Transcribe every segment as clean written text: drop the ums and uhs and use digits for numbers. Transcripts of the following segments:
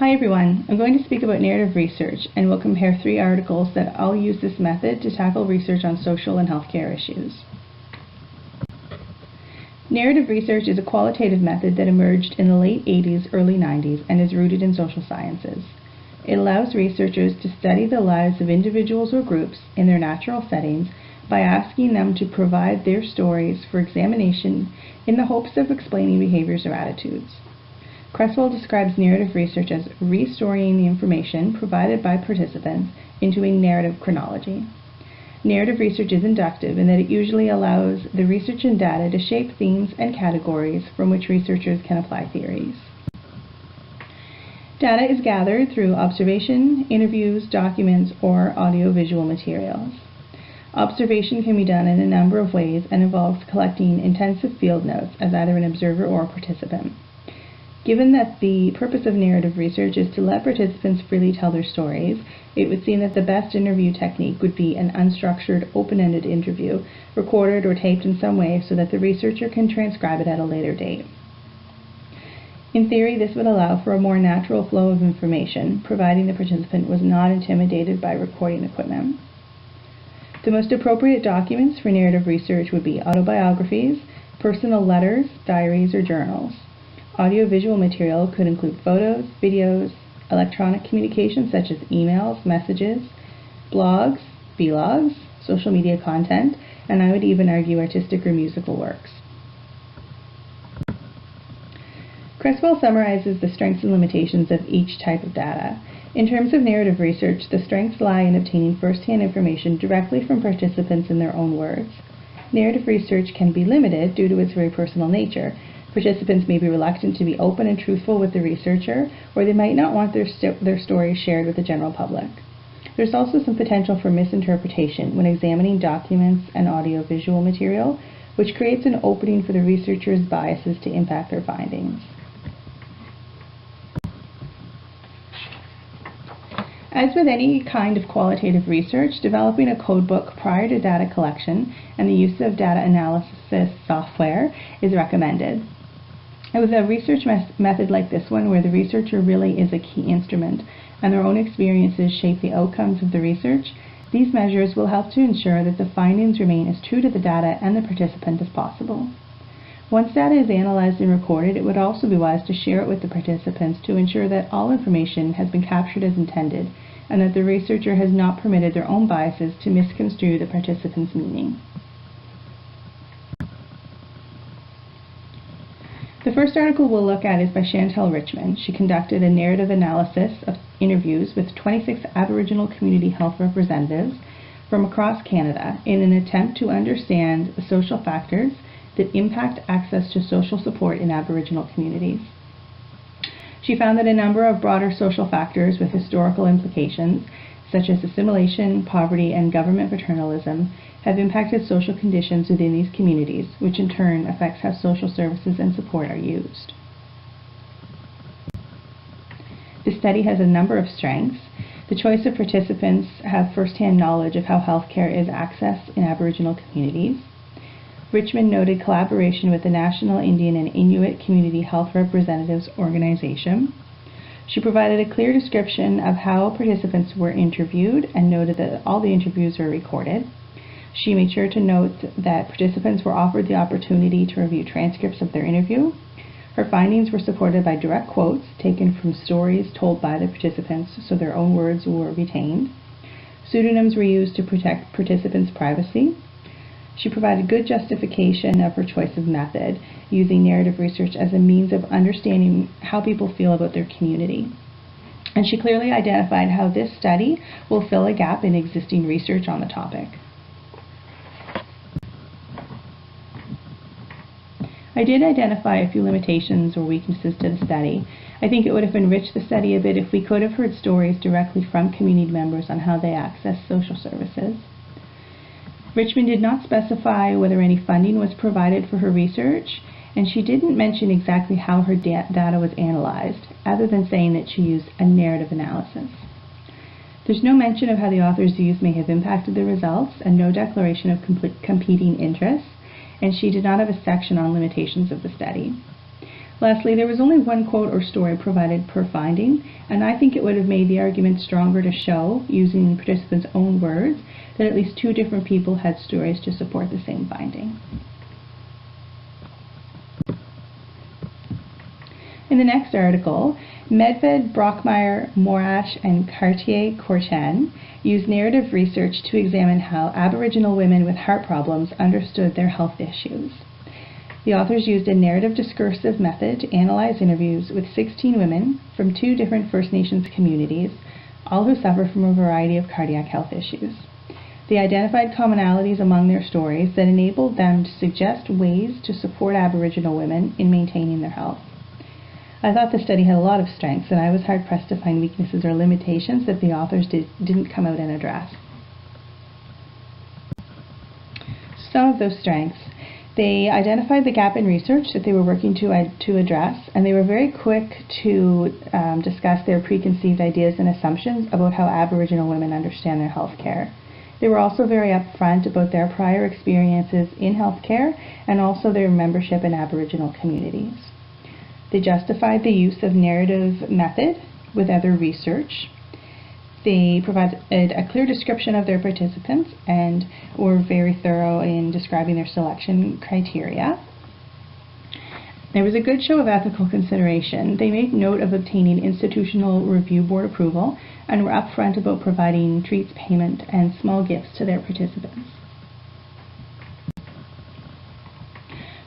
Hi everyone, I'm going to speak about narrative research and we'll compare 3 articles that all use this method to tackle research on social and healthcare issues. Narrative research is a qualitative method that emerged in the late 80s, early 90s and is rooted in social sciences. It allows researchers to study the lives of individuals or groups in their natural settings by asking them to provide their stories for examination in the hopes of explaining behaviors or attitudes. Creswell describes narrative research as restoring the information provided by participants into a narrative chronology. Narrative research is inductive in that it usually allows the research and data to shape themes and categories from which researchers can apply theories. Data is gathered through observation, interviews, documents, or audiovisual materials. Observation can be done in a number of ways and involves collecting intensive field notes as either an observer or a participant. Given that the purpose of narrative research is to let participants freely tell their stories, it would seem that the best interview technique would be an unstructured, open-ended interview, recorded or taped in some way so that the researcher can transcribe it at a later date. In theory, this would allow for a more natural flow of information, providing the participant was not intimidated by recording equipment. The most appropriate documents for narrative research would be autobiographies, personal letters, diaries, or journals. Audiovisual material could include photos, videos, electronic communication such as emails, messages, blogs, vlogs, social media content, and I would even argue artistic or musical works. Creswell summarizes the strengths and limitations of each type of data. In terms of narrative research, the strengths lie in obtaining first-hand information directly from participants in their own words. Narrative research can be limited due to its very personal nature. Participants may be reluctant to be open and truthful with the researcher, or they might not want their stories shared with the general public. There's also some potential for misinterpretation when examining documents and audiovisual material, which creates an opening for the researcher's biases to impact their findings. As with any kind of qualitative research, developing a codebook prior to data collection and the use of data analysis software is recommended. With a research method like this one, where the researcher really is a key instrument and their own experiences shape the outcomes of the research, these measures will help to ensure that the findings remain as true to the data and the participant as possible. Once data is analyzed and recorded, it would also be wise to share it with the participants to ensure that all information has been captured as intended and that the researcher has not permitted their own biases to misconstrue the participants' meaning. The first article we'll look at is by Chantel Richmond. She conducted a narrative analysis of interviews with 26 Aboriginal community health representatives from across Canada in an attempt to understand the social factors that impact access to social support in Aboriginal communities. She found that a number of broader social factors with historical implications, such as assimilation, poverty, and government paternalism, have impacted social conditions within these communities, which in turn affects how social services and support are used. The study has a number of strengths. The choice of participants have first-hand knowledge of how healthcare is accessed in Aboriginal communities. Richmond noted collaboration with the National Indian and Inuit Community Health Representatives Organization. She provided a clear description of how participants were interviewed and noted that all the interviews were recorded. She made sure to note that participants were offered the opportunity to review transcripts of their interview. Her findings were supported by direct quotes taken from stories told by the participants, so their own words were retained. Pseudonyms were used to protect participants' privacy. She provided good justification of her choice of method, using narrative research as a means of understanding how people feel about their community. And she clearly identified how this study will fill a gap in existing research on the topic. I did identify a few limitations or weaknesses to the study. I think it would have enriched the study a bit if we could have heard stories directly from community members on how they access social services. Richmond did not specify whether any funding was provided for her research, and she didn't mention exactly how her data was analyzed, other than saying that she used a narrative analysis. There's no mention of how the author's views may have impacted the results, and no declaration of competing interests, and she did not have a section on limitations of the study. Lastly, there was only one quote or story provided per finding, and I think it would have made the argument stronger to show, using participants' own words, that at least two different people had stories to support the same finding. In the next article, Medved, Brockmeyer, Morash, and Cartier-Courtin used narrative research to examine how Aboriginal women with heart problems understood their health issues. The authors used a narrative discursive method to analyze interviews with 16 women from 2 different First Nations communities, all who suffer from a variety of cardiac health issues. They identified commonalities among their stories that enabled them to suggest ways to support Aboriginal women in maintaining their health. I thought the study had a lot of strengths, and I was hard-pressed to find weaknesses or limitations that the authors didn't come out and address. Some of those strengths. They identified the gap in research that they were working to address, and they were very quick to discuss their preconceived ideas and assumptions about how Aboriginal women understand their health care. They were also very upfront about their prior experiences in healthcare and also their membership in Aboriginal communities. They justified the use of narrative method with other research. They provided a clear description of their participants and were very thorough in describing their selection criteria. There was a good show of ethical consideration. They made note of obtaining institutional review board approval and were upfront about providing treats, payment, and small gifts to their participants.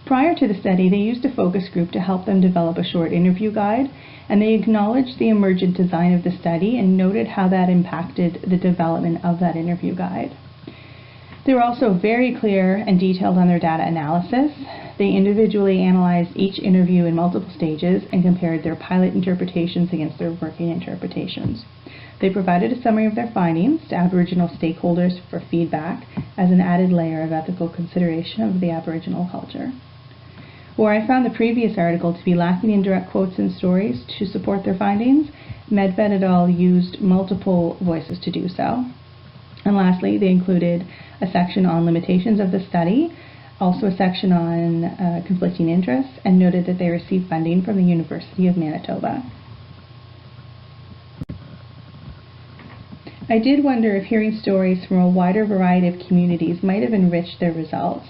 Prior to the study, they used a focus group to help them develop a short interview guide, and they acknowledged the emergent design of the study and noted how that impacted the development of that interview guide. They were also very clear and detailed on their data analysis. They individually analyzed each interview in multiple stages and compared their pilot interpretations against their working interpretations. They provided a summary of their findings to Aboriginal stakeholders for feedback as an added layer of ethical consideration of the Aboriginal culture. Where I found the previous article to be lacking in direct quotes and stories to support their findings, Medved et al. Used multiple voices to do so. And lastly, they included a section on limitations of the study, also a section on conflicting interests, and noted that they received funding from the University of Manitoba. I did wonder if hearing stories from a wider variety of communities might have enriched their results.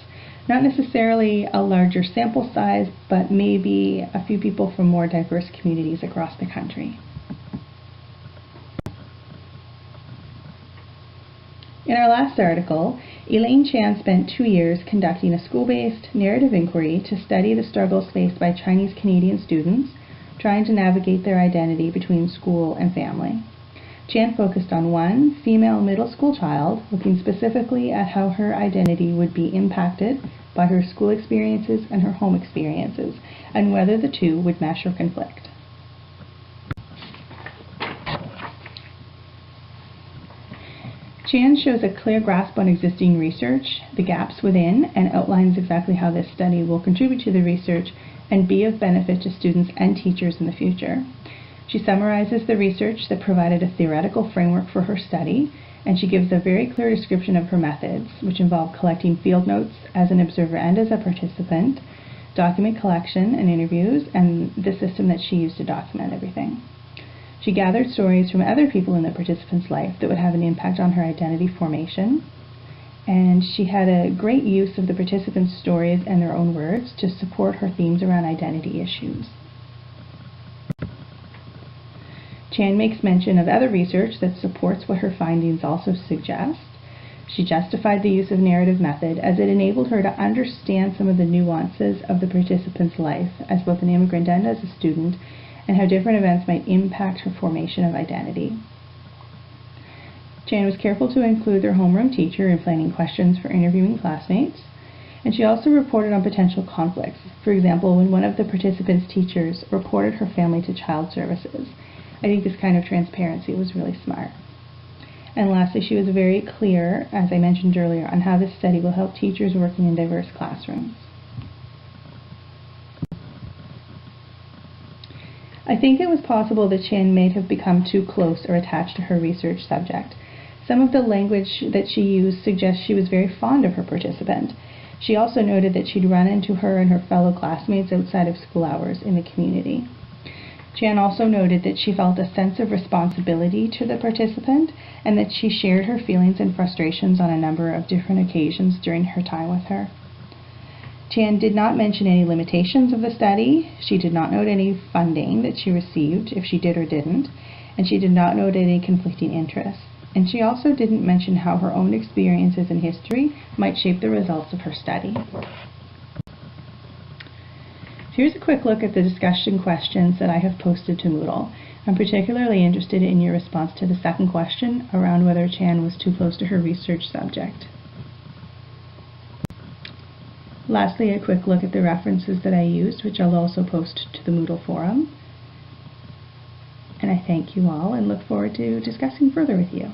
Not necessarily a larger sample size, but maybe a few people from more diverse communities across the country. In our last article, Elaine Chan spent 2 years conducting a school-based narrative inquiry to study the struggles faced by Chinese Canadian students trying to navigate their identity between school and family. Chan focused on one female middle school child, looking specifically at how her identity would be impacted by her school experiences and her home experiences, and whether the two would mesh or conflict. Chan shows a clear grasp on existing research, the gaps within, and outlines exactly how this study will contribute to the research and be of benefit to students and teachers in the future. She summarizes the research that provided a theoretical framework for her study, and she gives a very clear description of her methods, which involve collecting field notes as an observer and as a participant, document collection and interviews, and the system that she used to document everything. She gathered stories from other people in the participant's life that would have an impact on her identity formation, and she had a great use of the participants' stories and their own words to support her themes around identity issues. Chan makes mention of other research that supports what her findings also suggest. She justified the use of narrative method as it enabled her to understand some of the nuances of the participant's life as both an immigrant and as a student, and how different events might impact her formation of identity. Chan was careful to include their homeroom teacher in planning questions for interviewing classmates, and she also reported on potential conflicts. For example, when one of the participants' teachers reported her family to child services. I think this kind of transparency was really smart. And lastly, she was very clear, as I mentioned earlier, on how this study will help teachers working in diverse classrooms. I think it was possible that Chan may have become too close or attached to her research subject. Some of the language that she used suggests she was very fond of her participant. She also noted that she'd run into her and her fellow classmates outside of school hours in the community. Jan also noted that she felt a sense of responsibility to the participant and that she shared her feelings and frustrations on a number of different occasions during her time with her. Jan did not mention any limitations of the study. She did not note any funding that she received, if she did or didn't, and she did not note any conflicting interests. And she also didn't mention how her own experiences in history might shape the results of her study. Here's a quick look at the discussion questions that I have posted to Moodle. I'm particularly interested in your response to the second question around whether Jan was too close to her research subject. Lastly, a quick look at the references that I used, which I'll also post to the Moodle forum. And I thank you all and look forward to discussing further with you.